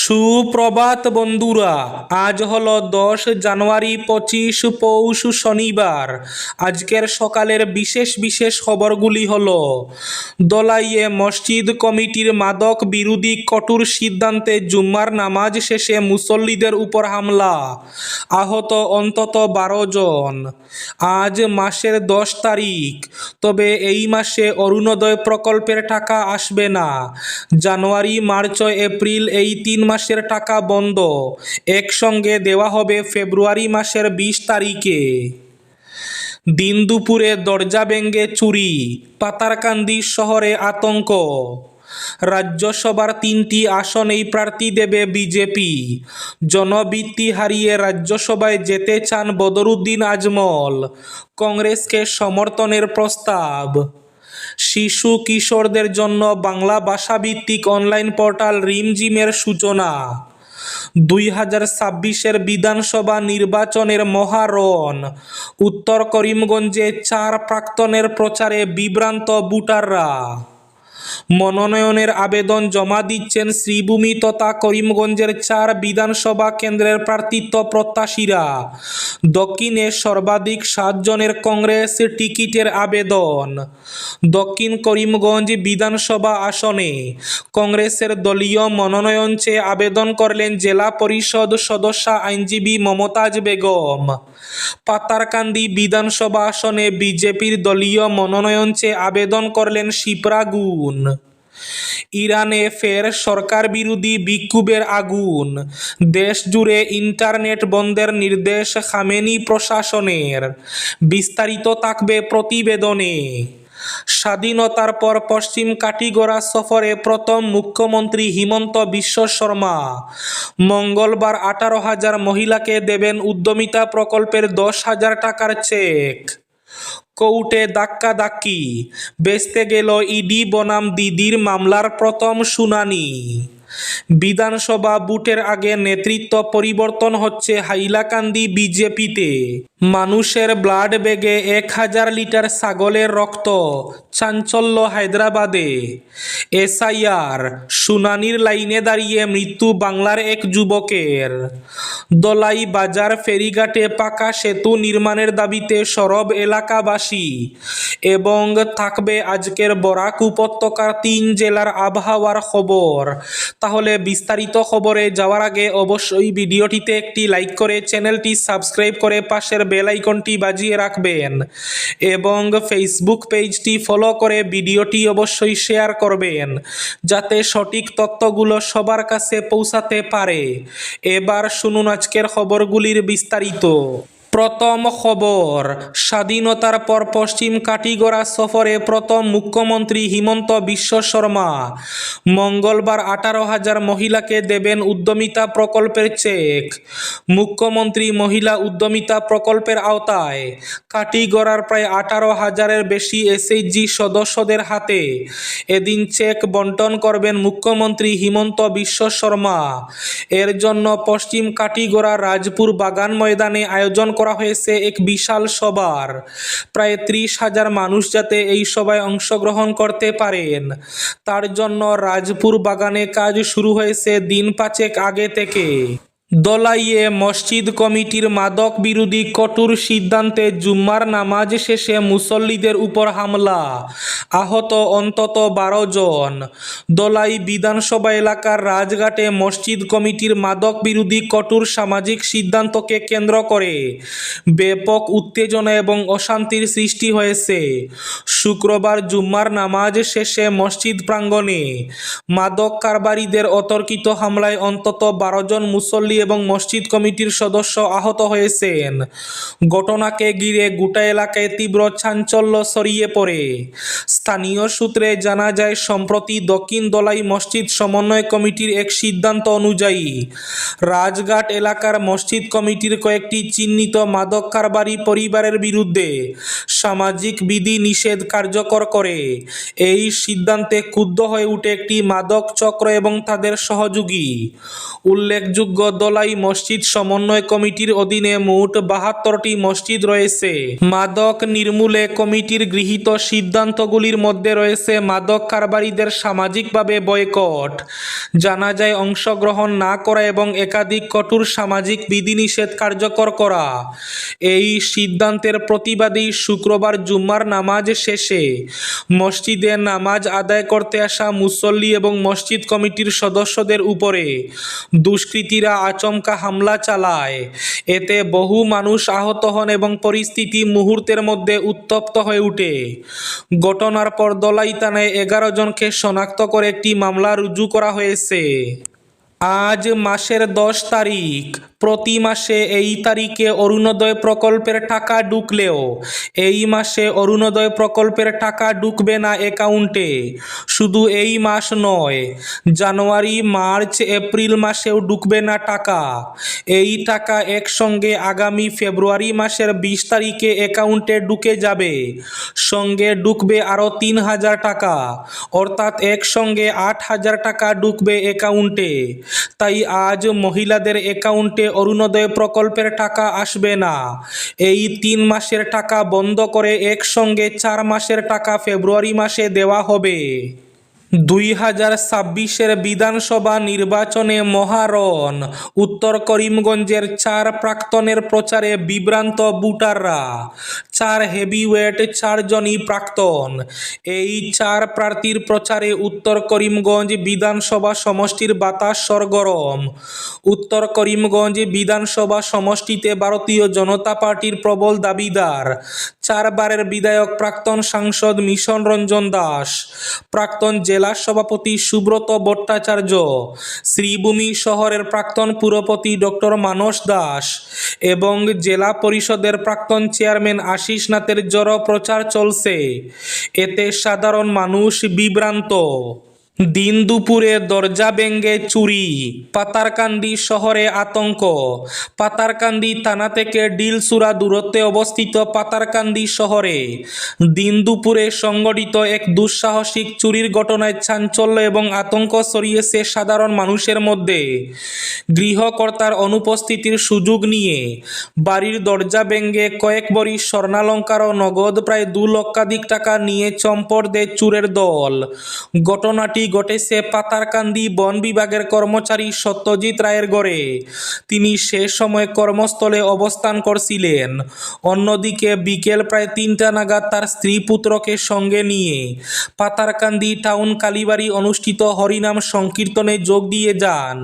সুপ্রভাত বন্ধুরা, আজ হলো 10 জানুয়ারি 25 পৌষ শনিবার। আজকের সকালের বিশেষ বিশেষ খবরগুলি হলো: দলাইয়ে মসজিদ কমিটির মাদক বিরোধী কঠোর সিদ্ধান্তে জুম্মার নামাজ শেষে মুসল্লিদের উপর হামলা, আহত অন্তত 12 জন। আজ মাসের 10 তারিখ, তবে এই মাসে অরুণোদয় প্রকল্পের টাকা আসবে না। জানুয়ারি, মার্চ ও এপ্রিল এই 3 মাসের টাকা বন্ধ, একসঙ্গে দেওয়া হবে ফেব্রুয়ারি মাসের 20 তারিখে। দিন দুপুরে দরজা ভেঙে চুরি, পাতারকান্দি শহরে আতঙ্ক। রাজ্যসভার 3টি আসনেই প্রার্থী দেবে বিজেপি। জনভিত্তি হারিয়ে রাজ্যসভায় যেতে চান বদরুদ্দিন আজমল, কংগ্রেসকে সমর্থনের প্রস্তাব। শিশু কিশোরদের জন্য বাংলা ভাষাভিত্তিক অনলাইন পোর্টাল রিমঝিমের সূচনা। 2026-এর বিধানসভা নির্বাচনের মহারণ, উত্তর করিমগঞ্জে 4 প্রাক্তনের প্রচারে বিভ্রান্ত ভোটাররা। মনোনয়নের আবেদন জমা দিচ্ছেন শ্রীভূমি তথা করিমগঞ্জের 4 বিধানসভা কেন্দ্রের প্রার্থিত্ব প্রত্যাশীরা। দক্ষিণে সর্বাধিক 7 জনের কংগ্রেস টিকিটের আবেদন। দক্ষিণ করিমগঞ্জ বিধানসভা আসনে কংগ্রেসের দলীয় মনোনয়ন চেয়ে আবেদন করলেন জেলা পরিষদ সদস্যা আইনজীবী মমতাজ বেগম। পাতারকান্দি বিধানসভা আসনে বিজেপির দলীয় মনোনয়ন চেয়ে আবেদন করলেন শিপ্রা গুণ। ইরানে ফের সরকার বিরোধী বিক্ষোভের আগুন, দেশ জুড়ে ইন্টারনেট বন্ধের নির্দেশ খামেনি প্রশাসনের। বিস্তারিত থাকবে প্রতিবেদনে। স্বাধীনতার পর পশ্চিম কাটিগড়া সফরে প্রথম মুখ্যমন্ত্রী হিমন্ত বিশ্ব শর্মা। মঙ্গলবার 18,000 মহিলাকে দেবেন উদ্যমিতা প্রকল্পের 10,000 টাকার চেক। কোর্টে ধাক্কাধাক্কি, বেচতে গেল ইডি বনাম দিদির মামলার প্রথম শুনানি। বিধানসভা ভোটের আগে নেতৃত্ব পরিবর্তন হচ্ছে হাইলাকান্দি বিজেপিতে। মানুষের ব্লাড ব্যাগে 1000 লিটার ছাগলের রক্ত, চাঞ্চল্য হায়দ্রাবাদে। এসআইআর শুনানির লাইনে দাঁড়িয়ে মৃত্যু বাংলার এক যুবকের। দলাই বাজার ফেরিঘাটে পাকা সেতু নির্মাণের দাবিতে সরব এলাকাবাসী। এবং থাকবে আজকের বরাক উপত্যকার 3 জেলার আবহাওয়ার খবর। তাহলে বিস্তারিত খবরে যাওয়ার আগে অবশ্যই ভিডিওটিতে একটি লাইক করে চ্যানেলটি সাবস্ক্রাইব করে পাশের বেল আইকনটি বাজিয়ে রাখবেন এবং ফেসবুক পেজটি ফলো করে ভিডিওটি অবশ্যই শেয়ার করবেন, যাতে সঠিক তথ্যগুলো সবার কাছে পৌঁছাতে পারে। এবার শুনুন আজকের খবরগুলির বিস্তারিত। প্রথম খবর, স্বাধীনতার পর পশ্চিম কাটিগড়া সফরে প্রথম মুখ্যমন্ত্রী হিমন্ত বিশ্ব শর্মা। মঙ্গলবার 18,000 মহিলাকে দেবেন উদ্যমিতা প্রকল্পের চেক। মুখ্যমন্ত্রী মহিলা উদ্যমিতা প্রকল্পের আওতায় কাটিগড়ার প্রায় 18,000-এর বেশি এসএইচজি সদস্যদের হাতে এদিন চেক বন্টন করবেন মুখ্যমন্ত্রী হিমন্ত বিশ্ব শর্মা। এর জন্য পশ্চিম কাটিগড়া রাজপুর বাগান ময়দানে আয়োজন করা হয়েছে এক বিশাল সভার। প্রায় 30,000 মানুষ যাতে এই সভায় অংশগ্রহণ করতে পারেন, তার জন্য রাজপুর বাগানে কাজ শুরু হয়েছে দিন 5 আগে থেকে। দলাইয়ে মসজিদ কমিটির মাদক বিরোধী কঠোর সিদ্ধান্তে জুম্মার নামাজ শেষে মুসল্লিদের উপর হামলা, আহত অন্তত 12 জন। দলাই বিধানসভা এলাকার রাজঘাটে মসজিদ কমিটির মাদক বিরোধী কঠোর সামাজিক সিদ্ধান্তকে কেন্দ্র করে ব্যাপক উত্তেজনা এবং অশান্তির সৃষ্টি হয়েছে। শুক্রবার জুম্মার নামাজ শেষে মসজিদ প্রাঙ্গণে মাদক কারবারিদের অতর্কিত হামলায় অন্তত 12 জন মুসল্লি এবং মসজিদ কমিটির সদস্য আহত হয়েছেন। ঘটনাকে ঘিরে গোটা এলাকায় তীব্র চাঞ্চল্য ছড়িয়ে পড়ে। স্থানীয় সূত্রে জানা যায়, সম্প্রতি দক্ষিণ দলাই মসজিদ সমন্বয় কমিটির এক সিদ্ধান্ত অনুযায়ী রাজঘাট এলাকার মসজিদ কমিটির কয়েকটি চিহ্নিত মাদক কারবারি পরিবারের বিরুদ্ধে সামাজিক বিধি নিষেধ কার্যকর করে। এই সিদ্ধান্তে ক্ষুব্ধ হয়ে উঠে একটি মাদক চক্র এবং তাদের সহযোগী। উল্লেখযোগ্য, বরদলাই মসজিদ সমন্বয় কমিটির অধীনে মোট 72টি মসজিদ রয়েছে। মাদক নির্মূলে কমিটির গৃহীত সিদ্ধান্তগুলির মধ্যে রয়েছে মাদক কারবারিদের সামাজিকভাবে বয়কট, জানাজায় অংশগ্রহণ না করা এবং একাধিক কঠোর সামাজিক বিধিনিষেধ কার্যকর করা। এই সিদ্ধান্তের প্রতিবাদেই শুক্রবার জুম্মার নামাজ শেষে মসজিদে নামাজ আদায় করতে আসা মুসল্লি এবং মসজিদ কমিটির সদস্যদের উপরে দুষ্কৃতীরা আচমকা হামলা চালায়। এতে বহু মানুষ আহত হন এবং পরিস্থিতি মুহূর্তের মধ্যে উত্তপ্ত হয়ে ওঠে। ঘটনার পর দলাই থানায় 11 জনকে শনাক্ত করে একটি মামলা রুজু করা হয়েছে। আজ মাসের 10 তারিখ। প্রতি মাসে এই তারিখে অরুণোদয় প্রকল্পের টাকা ঢুকলেও এই মাসে অরুণোদয় প্রকল্পের টাকা ঢুকবে না অ্যাকাউন্টে। শুধু এই মাস নয়, জানুয়ারি, মার্চ, এপ্রিল মাসেও ঢুকবে না টাকা। এই টাকা একসঙ্গে আগামী ফেব্রুয়ারি মাসের 20 তারিখে অ্যাকাউন্টে ঢুকে যাবে। সঙ্গে ঢুকবে আরও 3000 টাকা, অর্থাৎ একসঙ্গে 8000 টাকা ঢুকবে অ্যাকাউন্টে। তাই আজ মহিলাদের অ্যাকাউন্টে অরুণোদয় প্রকল্পের টাকা আসবে না। এই 3 মাসের টাকা বন্ধ করে একসঙ্গে 4 মাসের টাকা ফেব্রুয়ারি মাসে দেওয়া হবে। 2026-এর বিধানসভা নির্বাচনে মহারণ। উত্তর করিমগঞ্জের 4 প্রাক্তনের প্রচারে বিভ্রান্ত ভোটাররা। 4 হেভিওয়েট, 4 জনই প্রাক্তন। এই 4 প্রার্থীর প্রচারে উত্তর করিমগঞ্জ বিধানসভা সমষ্টির বাতাস সরগরম। উত্তর করিমগঞ্জ বিধানসভা সমষ্টিতে ভারতীয় জনতা পার্টির প্রবল দাবিদার 4 বারের বিধায়ক প্রাক্তন সাংসদ মিশন রঞ্জন দাস, প্রাক্তন জেলা সভাপতি সুব্রত ভট্টাচার্য, শ্রীভূমি শহরের প্রাক্তন পুরপতি ডক্টর মানস দাস এবং জেলা পরিষদের প্রাক্তন চেয়ারম্যান আশিস নাথের জড়ো প্রচার চলছে। এতে সাধারণ মানুষ বিভ্রান্ত। দিন দুপুরে দরজা ভেঙে চুরি। পাতারকান্দি শহরে আতঙ্ক। পাতারকান্দি থানা থেকে ডিলসুরা দূরত্বে অবস্থিত পাতারকান্দি শহরে দিন দুপুরে সংঘটিত এক দুঃসাহসিক চুরির ঘটনায় চাঞ্চল্য এবং আতঙ্ক ছড়িয়েছে সাধারণ মানুষের মধ্যে। গৃহকর্তার অনুপস্থিতির সুযোগ নিয়ে বাড়ির দরজা ভেঙে কয়েক ভরি স্বর্ণালংকার ও নগদ প্রায় 2 লক্ষাধিক টাকা নিয়ে চম্পট দেয় চোরের দল। ঘটনাটি ঘটেছে পাতারকান্দি বন বিভাগের কর্মচারী সত্যজিৎ রায়ের ঘরে। তিনি সে সময় কর্মস্থলে অবস্থান করছিলেন। অন্যদিকে বিকেল প্রায় 3টা নাগাদ তার স্ত্রী পুত্রকে সঙ্গে নিয়ে পাতারকান্দি টাউন কালীবাড়ি অনুষ্ঠিত হরিনাম সংকীর্তনে যোগ দিয়ে যান।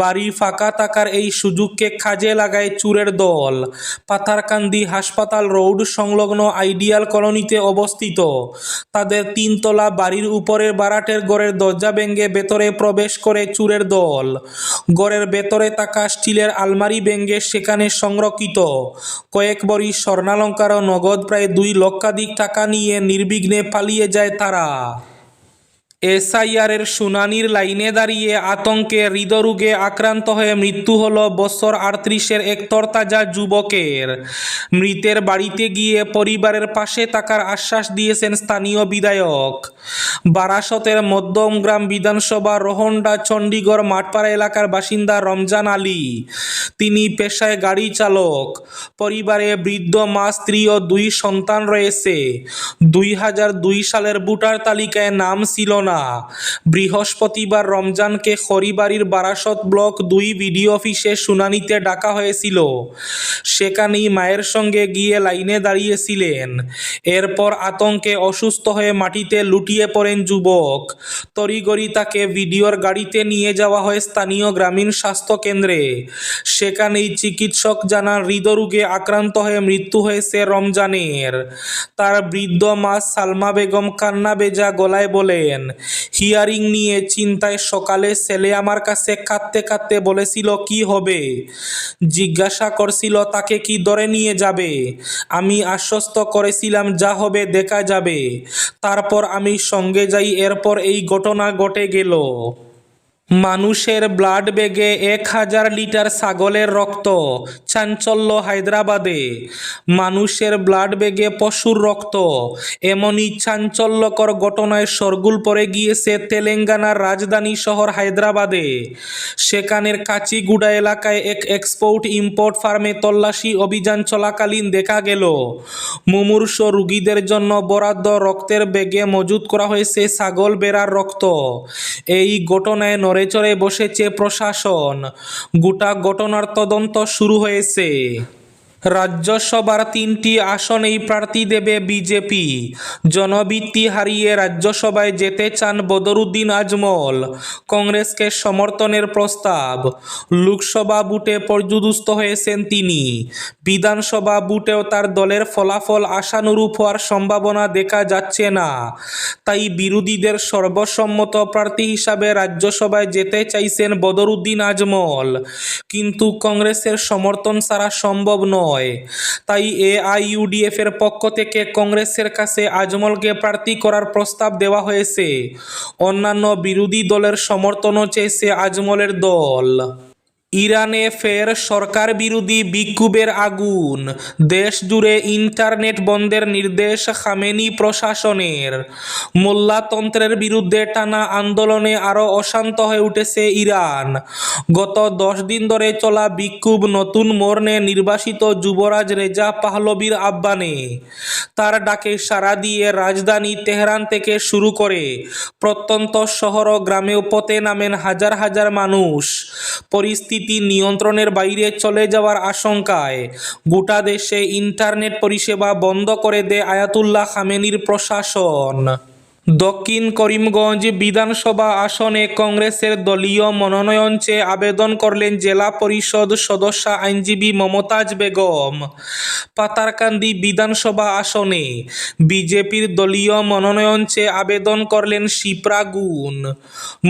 বাড়ি ফাঁকা থাকার এই সুযোগকে কাজে লাগায় চোরের দল। পাতারকান্দি হাসপাতাল রোড সংলগ্ন আইডিয়াল কলোনিতে অবস্থিত তাদের 3 তলা বাড়ির উপরের বারাটের ঘরের দরজা ভেঙে ভেতরে প্রবেশ করে চোরের দল। ঘরের ভেতরে থাকা স্টিলের আলমারি ভেঙে সেখানে সংরক্ষিত কয়েক ভরি স্বর্ণালংকার ও নগদ প্রায় 2 লক্ষাধিক টাকা নিয়ে নির্বিঘ্নে পালিয়ে যায় তারা। এসআইআরের শুনানির লাইনে দাঁড়িয়ে আতঙ্কে হৃদরোগে আক্রান্ত হয়ে মৃত্যু হল বছর 38-এর এক তরতাজা যুবকের। মৃতের বাড়িতে গিয়ে পরিবারের পাশে থাকার আশ্বাস দিয়েছেন স্থানীয় বিধায়ক। বারাসতের মধ্যমগ্রাম বিধানসভা রোহন্ডা চণ্ডীগড় মাঠপাড়া এলাকার বাসিন্দা রমজান আলী। তিনি পেশায় গাড়ি চালক। পরিবারে বৃদ্ধ মা, স্ত্রী ও 2 সন্তান রয়েছে। 2002 সালের ভোটার তালিকায় নাম ছিল না। বৃহস্পতিবার রমজানকে খড়িবাড়ির বারাসত ব্লক 2 ভিডিও অফিসে শুনানিতে ডাকা হয়েছিল। সেখানেই মায়ের সঙ্গে গিয়ে লাইনে দাঁড়িয়েছিলেন। এরপর আতঙ্কে অসুস্থ হয়ে মাটিতে লুটিয়ে পড়েন যুবক। তড়িঘড়ি তাকে ভিডিওর গাড়িতে নিয়ে যাওয়া হয় স্থানীয় গ্রামীণ স্বাস্থ্য কেন্দ্রে। সেখানেই চিকিৎসক জানান হৃদরোগে আক্রান্ত হয়ে মৃত্যু হয়েছে রমজানের। তার বৃদ্ধ মা সালমা বেগম কান্না ভেজা গলায় বলেন, হিয়ারিং নিয়ে চিন্তায় সকালে ছেলে আমার কাছে কাঁদতে কাঁদতে বলেছিল কি হবে। জিজ্ঞাসা করছিল তাকে কি ধরে নিয়ে যাবে। আমি আশ্বস্ত করেছিলাম যা হবে দেখা যাবে। তারপর আমি সঙ্গে যাই। এরপর এই ঘটনা ঘটে গেল। মানুষের ব্লাড ব্যাগে 1000 লিটার ছাগলের রক্ত, চাঞ্চল্য হায়দ্রাবাদে। মানুষের ব্লাড ব্যাগে পশুর রক্ত, এমনই চাঞ্চল্যকর ঘটনায় শোরগোল পড়ে গিয়েছে তেলেঙ্গানার রাজধানী শহর হায়দ্রাবাদে। সেখানের কাচিগুডা এলাকায় এক এক্সপোর্ট ইম্পোর্ট ফার্মে তল্লাশি অভিযান চলাকালীন দেখা গেল মুমূর্ষ রোগীদের জন্য বরাদ্দ রক্তের ব্যাগে মজুত করা হয়েছে ছাগল ভেড়ার রক্ত। এই ঘটনায় নড়েচড়ে বসেছে প্রশাসন। গোটা ঘটনার তদন্ত শুরু হয়েছে। রাজ্যসভার 3টি আসনেই প্রার্থী দেবে বিজেপি। জনভিত্তি হারিয়ে রাজ্যসভায় যেতে চান বদরুদ্দিন আজমল, কংগ্রেসকে সমর্থনের প্রস্তাব। লোকসভা বুটে পর্যুদস্ত হয়েছেন তিনি। বিধানসভা বুটেও তার দলের ফলাফল আশানুরূপ হওয়ার সম্ভাবনা দেখা যাচ্ছে না। তাই বিরোধীদের সর্বসম্মত প্রার্থী হিসাবে রাজ্যসভায় যেতে চাইছেন বদরুদ্দিন আজমল, কিন্তু কংগ্রেসের সমর্থন ছাড়া সম্ভব নয়। তাই এআইইউডিএফ এর পক্ষ থেকে কংগ্রেসের কাছে আজমলকে প্রার্থী করার প্রস্তাব দেওয়া হয়েছে। অন্যান্য বিরোধী দলের সমর্থনও চেয়েছে আজমলের দল। ইরানে ফের সরকার বিরোধী বিক্ষোভের আগুন, দেশ জুড়ে ইন্টারনেট বন্ধের নির্দেশ খামেনি প্রশাসনের। মোল্লাতন্ত্রের বিরুদ্ধে টানা আন্দোলনে আরও অশান্ত হয়ে উঠেছে ইরান। গত 10 দিন ধরে চলা বিক্ষোভ নতুন মোড় নেয় নির্বাসিত যুবরাজ রেজা পাহলভির আহ্বানে। তার ডাকে সাড়া দিয়ে রাজধানী তেহরান থেকে শুরু করে প্রত্যন্ত শহর ও গ্রামেও পথে নামেন হাজার হাজার মানুষ। পরিস্থিতি নিয়ন্ত্রণের বাইরে চলে যাওয়ার আশঙ্কায় গোটা দেশে ইন্টারনেট পরিষেবা বন্ধ করে দেয় আয়াতুল্লাহ খামেনির প্রশাসন। দক্ষিণ করিমগঞ্জ বিধানসভা আসনে কংগ্রেসের দলীয় মনোনয়ন চেয়ে আবেদন করলেন জেলা পরিষদ সদস্যা আইনজীবী মমতাজ বেগম। পাতারকান্দি বিধানসভা আসনে বিজেপির দলীয় মনোনয়ন চেয়ে আবেদন করলেন শিপ্রা গুণ।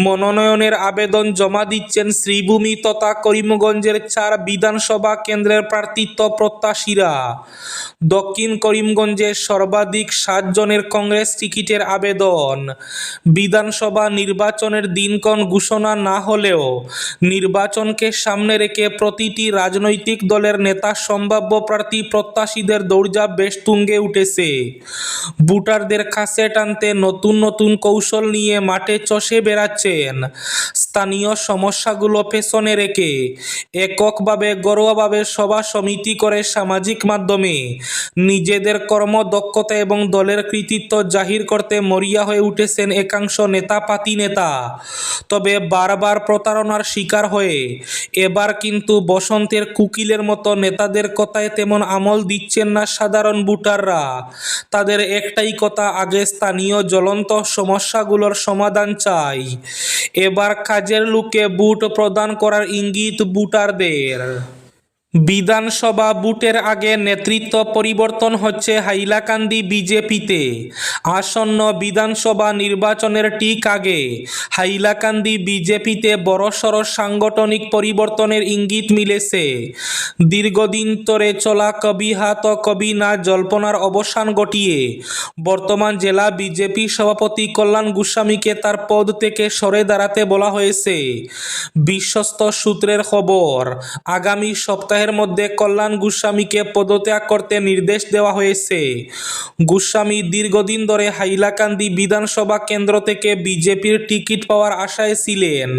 মনোনয়নের আবেদন জমা দিচ্ছেন শ্রীভূমি তথা করিমগঞ্জের 4 বিধানসভা কেন্দ্রের প্রার্থিত্ব প্রত্যাশীরা। দক্ষিণ করিমগঞ্জে সর্বাধিক 7 জনের কংগ্রেস টিকিটের আবেদন। বিধানসভা নির্বাচনের দিনক্ষণ ঘোষণা না হলেও নির্বাচনকে সামনে রেখে প্রতিটি রাজনৈতিক দলের নেতা সম্ভাব্য প্রার্থী প্রত্যাশীদের দৌড়ঝাঁপ বেশ তুঙ্গে উঠেছে। ভোটারদের কাছে টানতে নতুন নতুন কৌশল নিয়ে মাঠে চষে বেড়াচ্ছেন। স্থানীয় সমস্যাগুলো পেছনে রেখে এককভাবে ঘরোয়াভাবে সভা সমিতি করে সামাজিক মাধ্যমে নিজেদের কর্মদক্ষতা এবং দলের কৃতিত্ব জাহির করতে মরিয়া হয়ে উঠেছেন একাংশ নেতাপাতি নেতা। তবে বারবার প্রতারণার শিকার হয়ে এবার কিন্তু বসন্তের কোকিলের মতো নেতাদের কথায় তেমন আমল দিচ্ছেন না সাধারণ ভোটাররা। তাদের একটাই কথা, আগে স্থানীয় জ্বলন্ত সমস্যাগুলোর সমাধান চাই। এবার কাজের লোকে ভোট প্রদান করার ইঙ্গিত ভোটারদের। বিধানসভা ভোটের আগে নেতৃত্ব পরিবর্তন হচ্ছে হাইলাকান্দি বিজেপিতে। আসন্ন বিধানসভা নির্বাচনের ঠিক আগে হাইলাকান্দি বিজেপিতে বড়সড় সাংগঠনিক পরিবর্তনের ইঙ্গিত মিলেছে। দীর্ঘদিন ধরে চলা কবি হা তো কবি না জল্পনার অবসান ঘটিয়ে বর্তমান জেলা বিজেপি সভাপতি কল্যাণ গোস্বামীকে তার পদ থেকে সরে দাঁড়াতে বলা হয়েছে। বিশ্বস্ত সূত্রের খবর, আগামী সপ্তাহের মধ্যে কল্যাণ গোস্বামীকে পদত্যাগ করতে নির্দেশ দেওয়া হয়েছে। গোস্বামী দীর্ঘদিন ধরে হাইলাকান্দি বিধানসভা কেন্দ্র থেকে বিজেপির টিকিট পাওয়ার আশায় ছিলেন।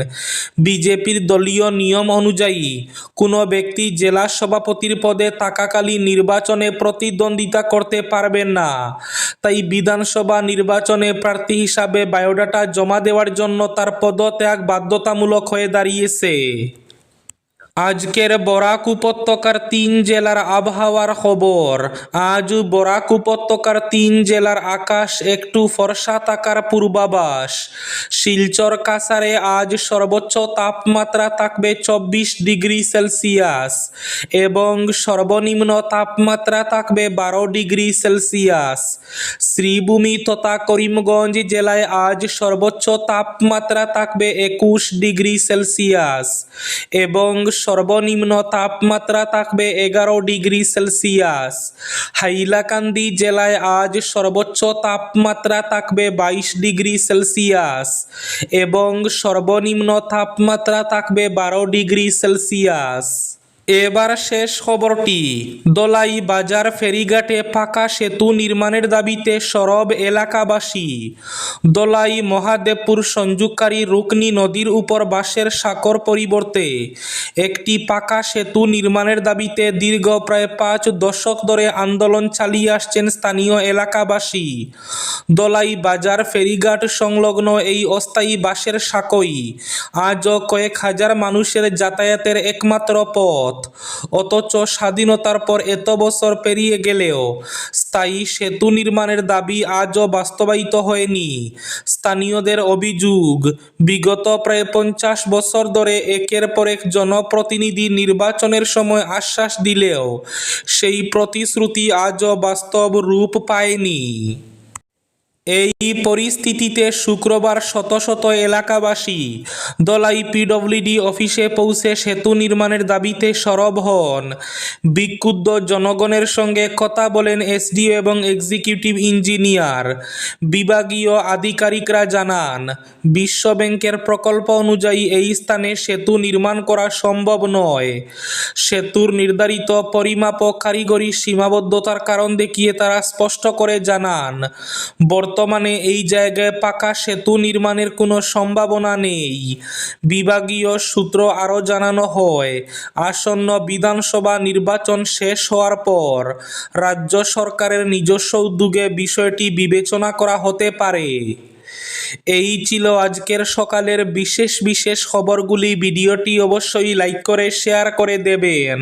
বিজেপির দলীয় নিয়ম অনুযায়ী কোনো ব্যক্তি জেলা সভাপতির পদে থাকাকালীন নির্বাচনে প্রতিদ্বন্দ্বিতা করতে পারবেন না। তাই বিধানসভা নির্বাচনে প্রার্থী হিসাবে বায়োডাটা জমা দেওয়ার জন্য তার পদত্যাগ বাধ্যতামূলক হয়ে দাঁড়িয়েছে। আজকের বরাক উপত্যকার 3 জেলার আবহাওয়ার খবর। আজ বরাক উপত্যকার 3 জেলার আকাশ একটু ফর্সা থাকার পূর্বাভাস। শিলচর কাছাড়ে আজ সর্বোচ্চ তাপমাত্রা থাকবে 24 ডিগ্রি সেলসিয়াস এবং সর্বনিম্ন তাপমাত্রা থাকবে 12 ডিগ্রি সেলসিয়াস। শ্রীভূমি তথা করিমগঞ্জ জেলায় আজ সর্বোচ্চ তাপমাত্রা থাকবে 21 ডিগ্রি সেলসিয়াস এবং সর্বনিম্ন তাপমাত্রা থাকবে 11 ডিগ্রি সেলসিয়াস। হাইলাকান্দি জেলায় আজ সর্বোচ্চ তাপমাত্রা থাকবে 22 ডিগ্রি সেলসিয়াস এবং সর্বনিম্ন তাপমাত্রা থাকবে 12 ডিগ্রি সেলসিয়াস। এবার শেষ খবরটি। দলাই বাজার ফেরিঘাটে পাকা সেতু নির্মাণের দাবিতে সরব এলাকাবাসী। দলাই মহাদেবপুর সংযোগকারী রুকনি নদীর উপর বাঁশের সাঁকোর পরিবর্তে একটি পাকা সেতু নির্মাণের দাবিতে দীর্ঘ প্রায় 5 দশক ধরে আন্দোলন চালিয়ে আসছেন স্থানীয় এলাকাবাসী। দলাই বাজার ফেরিঘাট সংলগ্ন এই অস্থায়ী বাঁশের সাঁকোই আজও কয়েক হাজার মানুষের যাতায়াতের একমাত্র পথ। অথচ স্বাধীনতার পর এত বছর পেরিয়ে গেলেও স্থায়ী সেতু নির্মাণের দাবি আজও বাস্তবায়িত হয়নি। স্থানীয়দের অভিযোগ, বিগত প্রায় 50 বছর ধরে একের পর এক জনপ্রতিনিধি নির্বাচনের সময় আশ্বাস দিলেও সেই প্রতিশ্রুতি আজও বাস্তব রূপ পায়নি। এই পরিস্থিতিতে শুক্রবার শত শত এলাকাবাসী দলাই পিডব্লিউডি অফিসে পৌঁছে সেতু নির্মাণের দাবিতে সরব হন। বিক্ষুব্ধ জনগণের সঙ্গে কথা বলেন এসডিও এবং এক্সিকিউটিভ ইঞ্জিনিয়ার। বিভাগীয় আধিকারিকরা জানান, বিশ্ব ব্যাংকের প্রকল্প অনুযায়ী এই স্থানে সেতু নির্মাণ করা সম্ভব নয়। সেতুর নির্ধারিত পরিমাপ ও কারিগরি সীমাবদ্ধতার কারণ দেখিয়ে তারা স্পষ্ট করে জানান, বর্তমানে এই জায়গায় পাকা সেতু নির্মাণের কোনো সম্ভাবনা নেই। বিভাগীয় সূত্র আরও জানানো হয়, আসন্ন বিধানসভা নির্বাচন শেষ হওয়ার পর রাজ্য সরকারের নিজস্ব উদ্যোগে বিষয়টি বিবেচনা করা হতে পারে। এই ছিল আজকের সকালের বিশেষ খবরগুলি। ভিডিওটি অবশ্যই লাইক করে শেয়ার করে দেবেন।